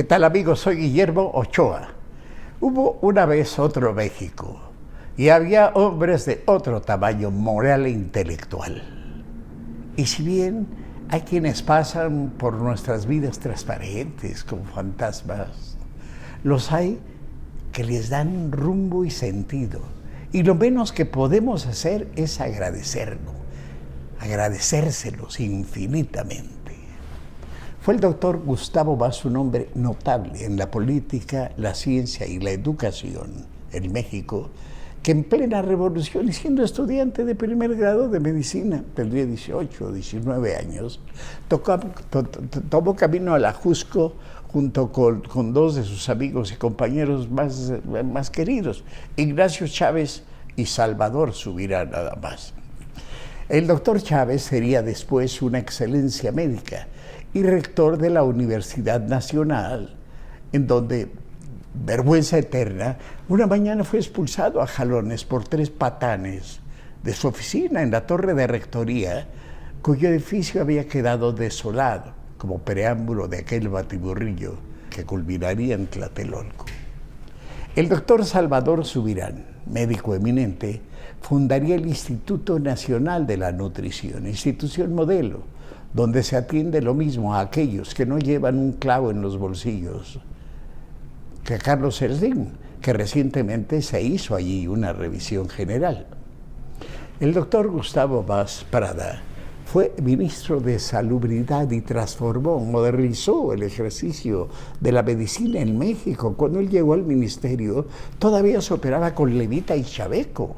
¿Qué tal, amigos? Soy Guillermo Ochoa. Hubo una vez otro México y había hombres de otro tamaño moral e intelectual. Y si bien hay quienes pasan por nuestras vidas transparentes como fantasmas, los hay que les dan rumbo y sentido. Y lo menos que podemos hacer es agradecérselos infinitamente. Fue el doctor Gustavo Vaz un hombre notable en la política, la ciencia y la educación en México, que en plena revolución y siendo estudiante de primer grado de medicina, tendría 18 o 19 años, tomó camino a la Jusco junto con dos de sus amigos y compañeros más queridos, Ignacio Chávez y Salvador Subirán, nada más. El doctor Chávez sería después una excelencia médica y rector de la Universidad Nacional, en donde, vergüenza eterna, una mañana fue expulsado a jalones por 3 patanes de su oficina en la torre de rectoría, cuyo edificio había quedado desolado como preámbulo de aquel batiburrillo que culminaría en Tlatelolco. El doctor Salvador Subirán, médico eminente, fundaría el Instituto Nacional de la Nutrición, institución modelo, donde se atiende lo mismo a aquellos que no llevan un clavo en los bolsillos que a Carlos Slim, que recientemente se hizo allí una revisión general. El doctor Gustavo Vaz Prada fue ministro de Salubridad y modernizó el ejercicio de la medicina en México. Cuando él llegó al ministerio, todavía se operaba con levita y chaleco.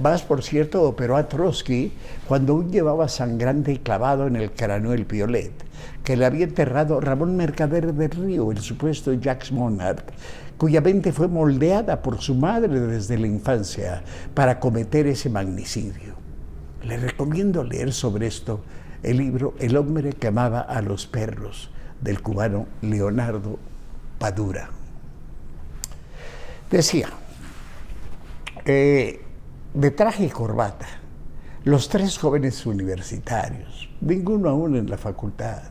Vaz, por cierto, operó a Trotsky cuando aún llevaba sangrante y clavado en el cráneo el piolet, que le había enterrado Ramón Mercader del Río, el supuesto Jacques Monod, cuya mente fue moldeada por su madre desde la infancia para cometer ese magnicidio. Le recomiendo leer sobre esto el libro El hombre que amaba a los perros, del cubano Leonardo Padura. Decía, de traje y corbata, los 3 jóvenes universitarios, ninguno aún en la facultad,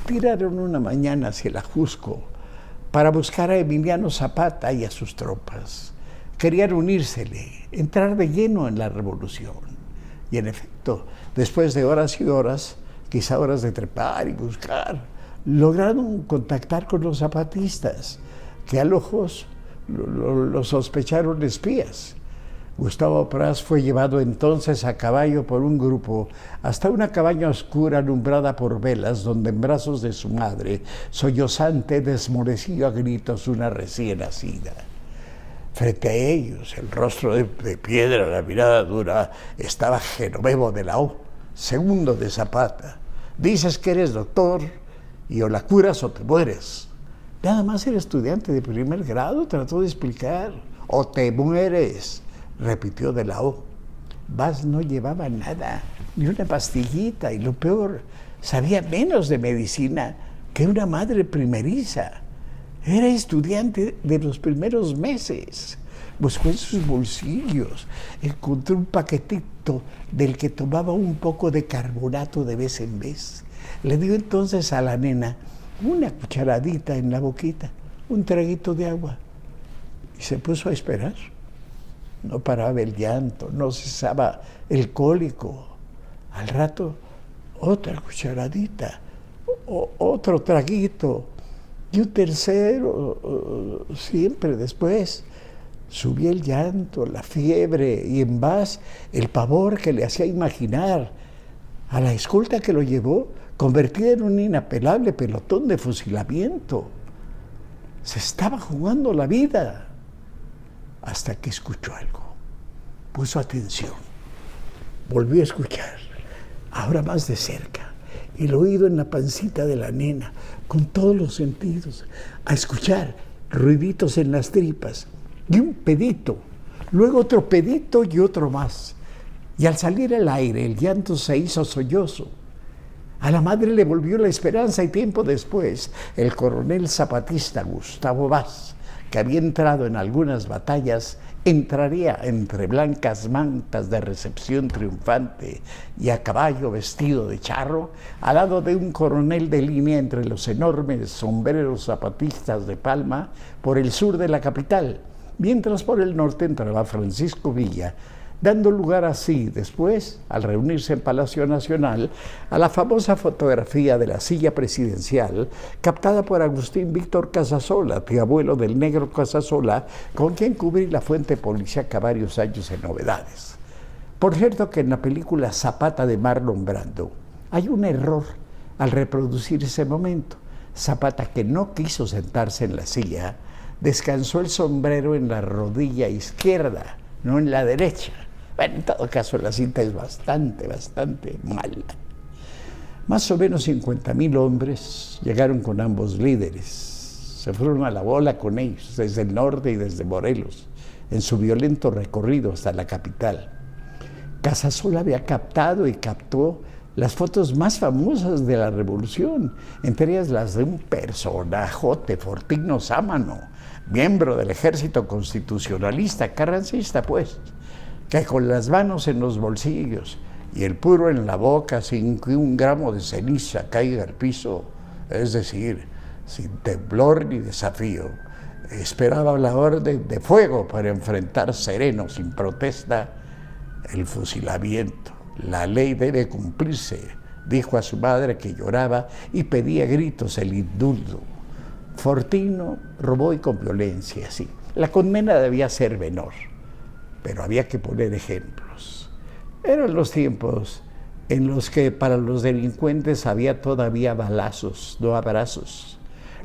tiraron una mañana hacia la Jusco para buscar a Emiliano Zapata y a sus tropas. Querían unírsele, entrar de lleno en la revolución. Y en efecto, después de horas y horas, quizá horas de trepar y buscar, lograron contactar con los zapatistas, que a ojos lo sospecharon espías. Gustavo Pras fue llevado entonces a caballo por un grupo hasta una cabaña oscura alumbrada por velas, donde en brazos de su madre, sollozante, desmoreció a gritos una recién nacida. Frente a ellos, el rostro de piedra, la mirada dura, estaba Genovevo de la O, segundo de Zapata. Dices que eres doctor y o la curas o te mueres. Nada más era estudiante de primer grado, trató de explicar. O te mueres, repitió de la O. Vaz no llevaba nada, ni una pastillita, y lo peor, sabía menos de medicina que una madre primeriza. Era estudiante de los primeros meses. Buscó en sus bolsillos, encontró un paquetito del que tomaba un poco de carbonato de vez en vez. Le dio entonces a la nena una cucharadita en la boquita, un traguito de agua, y se puso a esperar. No paraba el llanto, no cesaba el cólico. Al rato, otra cucharadita, otro traguito, y un tercero, siempre después. Subía el llanto, la fiebre, y en Vaz el pavor que le hacía imaginar a la escolta que lo llevó, convertida en un inapelable pelotón de fusilamiento. Se estaba jugando la vida, hasta que escuchó algo. Puso atención, volvió a escuchar, ahora más de cerca, el oído en la pancita de la nena, con todos los sentidos, a escuchar ruiditos en las tripas, y un pedito, luego otro pedito y otro más. Y al salir al aire, el llanto se hizo sollozo. A la madre le volvió la esperanza, y tiempo después, el coronel zapatista Gustavo Vaz, que había entrado en algunas batallas entraría entre blancas mantas de recepción triunfante y a caballo vestido de charro, al lado de un coronel de línea entre los enormes sombreros zapatistas de palma por el sur de la capital, mientras por el norte entraba Francisco Villa, dando lugar así después, al reunirse en Palacio Nacional, a la famosa fotografía de la silla presidencial captada por Agustín Víctor Casasola, tío abuelo del negro Casasola, con quien cubrí la fuente policíaca varios años en Novedades. Por cierto que en la película Zapata de Marlon Brando hay un error al reproducir ese momento. Zapata, que no quiso sentarse en la silla, descansó el sombrero en la rodilla izquierda, no en la derecha. Bueno, en todo caso, la cinta es bastante mala. Más o menos 50,000 hombres llegaron con ambos líderes. Se fueron a la bola con ellos, desde el norte y desde Morelos, en su violento recorrido hasta la capital. Casasola había captado y captó las fotos más famosas de la revolución, entre ellas las de un personajote, Fortino Sámano, miembro del ejército constitucionalista, carrancista pues, que con las manos en los bolsillos y el puro en la boca sin que un gramo de ceniza caiga al piso, es decir, sin temblor ni desafío, esperaba la orden de fuego para enfrentar sereno, sin protesta, el fusilamiento. La ley debe cumplirse, dijo a su madre que lloraba y pedía a gritos el indulto. Fortino robó y con violencia, sí. La condena debía ser menor, pero había que poner ejemplos. Eran los tiempos en los que para los delincuentes había todavía balazos, no abrazos.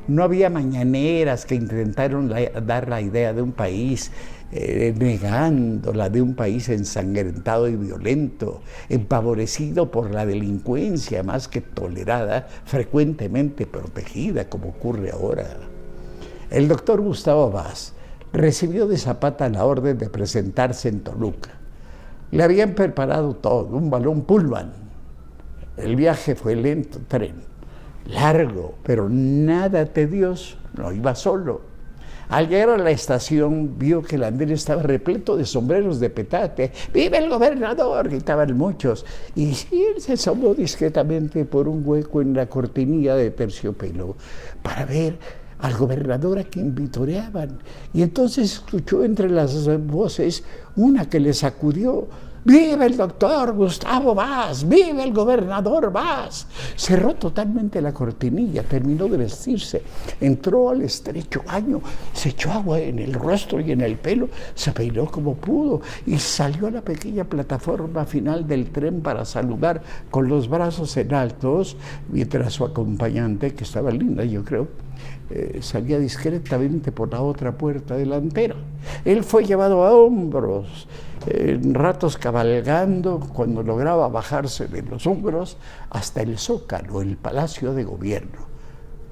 No había mañaneras que intentaron dar la idea de un país negándola, de un país ensangrentado y violento, empavorecido por la delincuencia más que tolerada, frecuentemente protegida, como ocurre ahora. El doctor Gustavo Vaz recibió de Zapata la orden de presentarse en Toluca. Le habían preparado todo, un balón Pullman. El viaje fue lento, tren, largo, pero nada tedioso, no iba solo. Al llegar a la estación, vio que el andén estaba repleto de sombreros de petate. ¡Vive el gobernador!, gritaban muchos. Y él se asomó discretamente por un hueco en la cortinilla de terciopelo para ver al gobernador a quien vitoreaban. Y entonces escuchó entre las voces una que le sacudió: ¡Vive el doctor Gustavo Vaz! ¡Vive el gobernador Vaz! Cerró totalmente la cortinilla, terminó de vestirse, entró al estrecho baño, se echó agua en el rostro y en el pelo, se peinó como pudo y salió a la pequeña plataforma final del tren para saludar con los brazos en altos, mientras su acompañante, que estaba linda yo creo, salía discretamente por la otra puerta delantera. Él fue llevado a hombros, en ratos cabalgando, cuando lograba bajarse de los hombros hasta el Zócalo, el Palacio de Gobierno.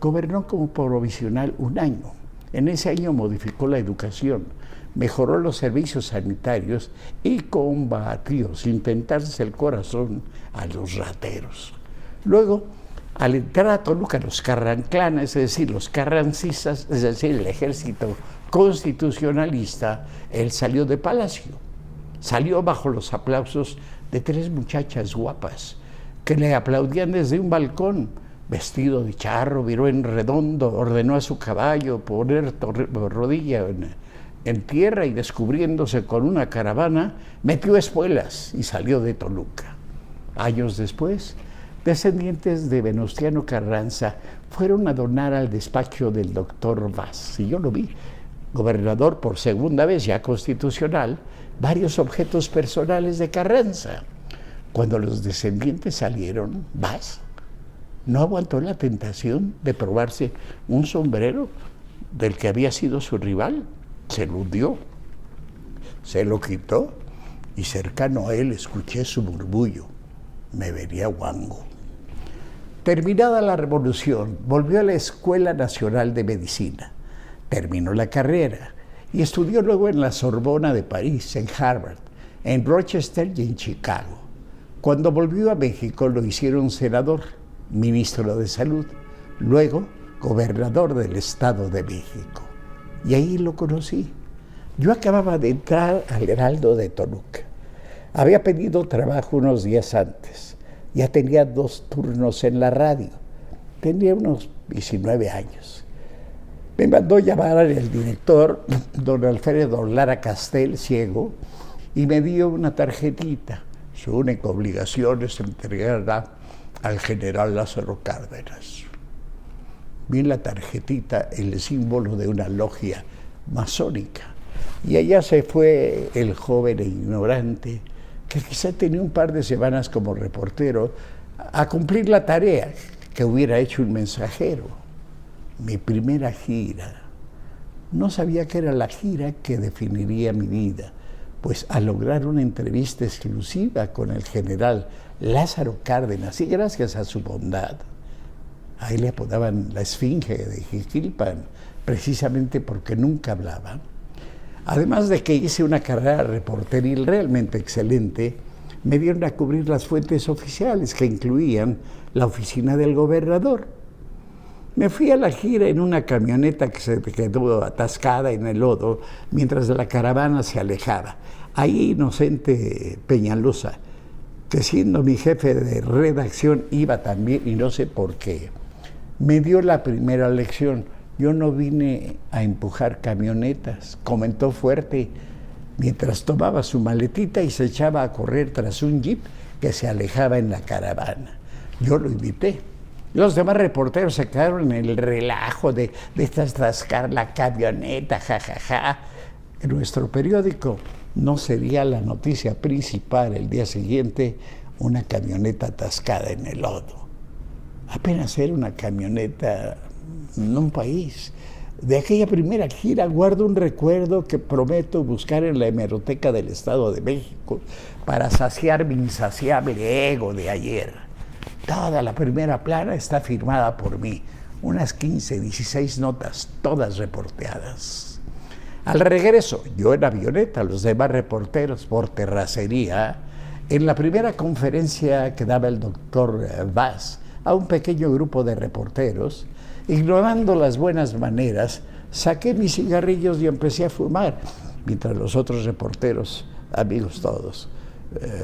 Gobernó como provisional un año. En ese año modificó la educación, mejoró los servicios sanitarios y combatió, sin tentarse el corazón, a los rateros. Luego, al entrar a Toluca, los carranclanes, es decir, los carrancistas, es decir, el ejército constitucionalista, él salió de Palacio. Salió bajo los aplausos de 3 muchachas guapas que le aplaudían desde un balcón. Vestido de charro, viró en redondo, ordenó a su caballo poner rodilla en tierra y, descubriéndose con una caravana, metió espuelas y salió de Toluca. Años después, descendientes de Venustiano Carranza fueron a donar al despacho del doctor Vaz, y yo lo vi, gobernador por segunda vez, ya constitucional, varios objetos personales de Carranza. Cuando los descendientes salieron, Vaz no aguantó la tentación de probarse un sombrero del que había sido su rival, se lo dio, se lo quitó y cercano a él escuché su murmullo: me vería guango. Terminada la revolución, volvió a la Escuela Nacional de Medicina, terminó la carrera y estudió luego en la Sorbona de París, en Harvard, en Rochester y en Chicago. Cuando volvió a México lo hicieron senador, ministro de Salud, luego gobernador del Estado de México. Y ahí lo conocí. Yo acababa de entrar al Heraldo de Toluca. Había pedido trabajo unos días antes. Ya tenía 2 turnos en la radio. Tenía unos 19 años. Me mandó llamar el director, don Alfredo Lara Castel, ciego, y me dio una tarjetita. Su única obligación es entregarla al general Lázaro Cárdenas. Vi en la tarjetita el símbolo de una logia masónica. Y allá se fue el joven e ignorante, que quizá tenía un par de semanas como reportero, a cumplir la tarea que hubiera hecho un mensajero. Mi primera gira. No sabía que era la gira que definiría mi vida, pues al lograr una entrevista exclusiva con el general Lázaro Cárdenas, y gracias a su bondad, a él le apodaban la Esfinge de Jiquilpan, precisamente porque nunca hablaba. Además de que hice una carrera reporteril realmente excelente, me dieron a cubrir las fuentes oficiales que incluían la oficina del gobernador. Me fui a la gira en una camioneta que se quedó atascada en el lodo mientras la caravana se alejaba. Ahí Inocente Peñalosa, que siendo mi jefe de redacción iba también, y no sé por qué, me dio la primera lección. Yo no vine a empujar camionetas, comentó fuerte, mientras tomaba su maletita y se echaba a correr tras un jeep que se alejaba en la caravana. Yo lo invité. Los demás reporteros se quedaron en el relajo de atascar la camioneta, jajaja. En nuestro periódico no sería la noticia principal el día siguiente una camioneta atascada en el lodo. Apenas era una camioneta en un país. De aquella primera gira guardo un recuerdo que prometo buscar en la hemeroteca del Estado de México para saciar mi insaciable ego de ayer. Toda la primera plana está firmada por mí, unas 15, 16 notas, todas reporteadas. Al regreso, yo en avioneta, los demás reporteros por terracería, en la primera conferencia que daba el doctor Vaz a un pequeño grupo de reporteros, ignorando las buenas maneras, saqué mis cigarrillos y empecé a fumar, mientras los otros reporteros, amigos todos,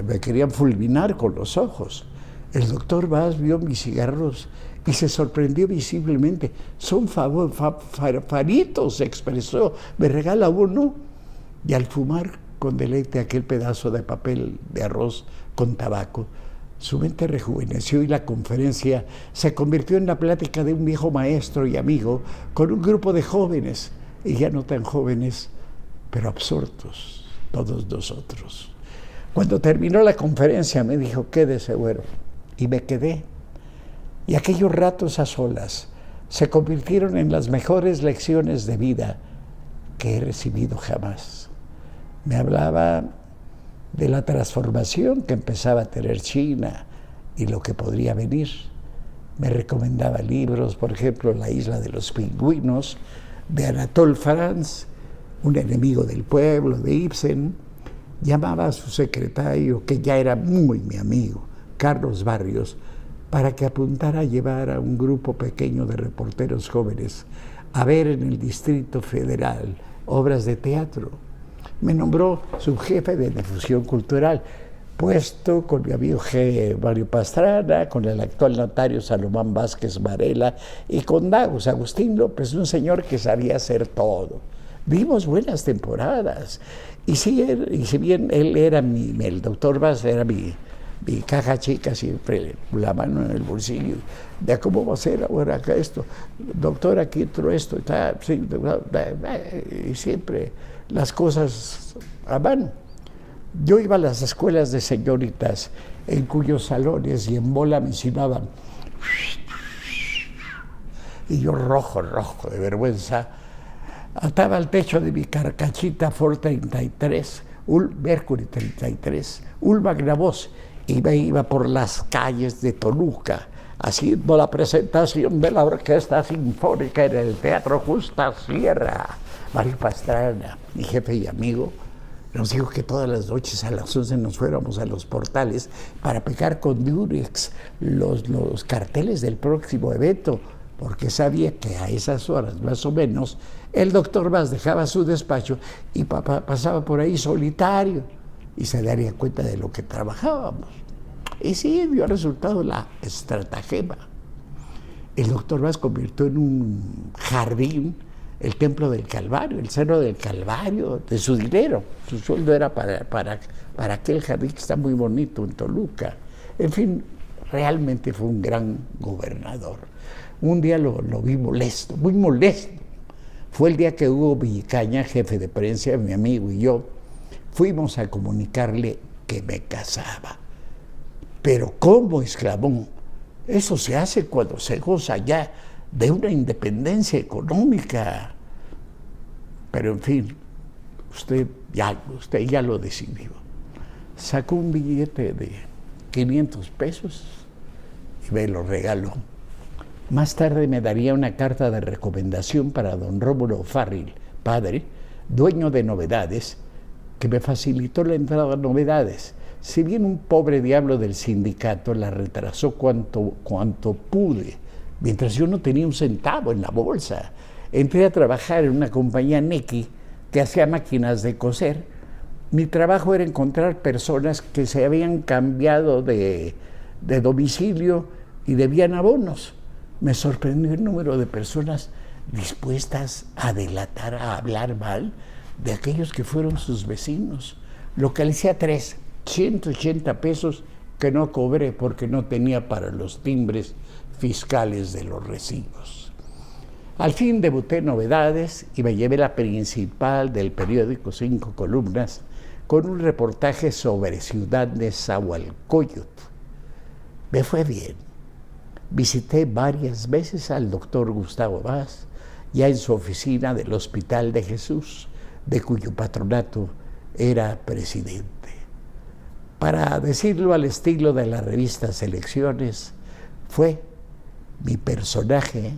me querían fulminar con los ojos. El doctor Vaz vio mis cigarros y se sorprendió visiblemente. Son faritos, se expresó. Me regala uno. Y al fumar con deleite aquel pedazo de papel de arroz con tabaco, su mente rejuveneció y la conferencia se convirtió en la plática de un viejo maestro y amigo con un grupo de jóvenes, y ya no tan jóvenes, pero absortos, todos nosotros. Cuando terminó la conferencia me dijo, quédese, güero. Y me quedé. Y aquellos ratos a solas se convirtieron en las mejores lecciones de vida que he recibido jamás. Me hablaba de la transformación que empezaba a tener China y lo que podría venir. Me recomendaba libros, por ejemplo, La isla de los pingüinos, de Anatole France, Un enemigo del pueblo, de Ibsen. Llamaba a su secretario, que ya era muy mi amigo, Carlos Barrios, para que apuntara a llevar a un grupo pequeño de reporteros jóvenes a ver en el Distrito Federal obras de teatro. Me nombró subjefe de difusión cultural, puesto con mi amigo Mario Pastrana, con el actual notario Salomón Vázquez Varela y con Dagos Agustín López, un señor que sabía hacer todo. Vimos buenas temporadas. Y si bien él era el doctor Vaz era mi caja chica, siempre la mano en el bolsillo, de cómo va a ser ahora acá esto, doctor, aquí entró esto, está, sí, y siempre las cosas a mano. Yo iba a las escuelas de señoritas, en cuyos salones y en bola me silbaban, y yo rojo de vergüenza, ataba al techo de mi carcachita Ford 33, Mercury 33, un magnavoz, y me iba por las calles de Toluca haciendo la presentación de la Orquesta Sinfónica en el Teatro Justa Sierra. Mario Pastrana, mi jefe y amigo, nos dijo que todas las noches a las 11 nos fuéramos a los portales para pegar con Durex los carteles del próximo evento. porque sabía que a esas horas, más o menos, el doctor Vaz dejaba su despacho y papá pasaba por ahí solitario y se daría cuenta de lo que trabajábamos. Y sí, dio resultado la estratagema. El doctor Vaz convirtió en un jardín el Templo del Calvario, el Cerro del Calvario, de su dinero. Su sueldo era para aquel jardín que está muy bonito en Toluca. En fin, realmente fue un gran gobernador. Un día lo vi molesto, muy molesto. Fue el día que Hugo Villicaña, jefe de prensa, mi amigo y yo, fuimos a comunicarle que me casaba. Pero ¿cómo?, exclamó. Eso se hace cuando se goza ya de una independencia económica. Pero en fin, usted ya lo decidió. Sacó un billete de 500 pesos y me lo regaló. Más tarde me daría una carta de recomendación para don Rómulo Farril, padre, dueño de Novedades, que me facilitó la entrada a Novedades. Si bien un pobre diablo del sindicato la retrasó cuanto pude, mientras yo no tenía un centavo en la bolsa. Entré a trabajar en una compañía Nequi que hacía máquinas de coser. Mi trabajo era encontrar personas que se habían cambiado de domicilio y debían abonos. Me sorprendió el número de personas dispuestas a delatar, a hablar mal de aquellos que fueron sus vecinos. Localicé a 3, 180 pesos que no cobré porque no tenía para los timbres fiscales de los recibos. Al fin debuté en Novedades y me llevé la principal del periódico 5 columnas con un reportaje sobre Ciudad Nezahualcóyotl. Me fue bien. Visité varias veces al doctor Gustavo Vaz, ya en su oficina del Hospital de Jesús, de cuyo patronato era presidente. Para decirlo al estilo de la revista Selecciones, fue mi personaje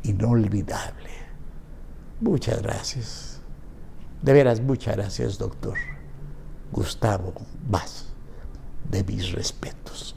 inolvidable. Muchas gracias. De veras, muchas gracias, doctor Gustavo Vaz. De mis respetos.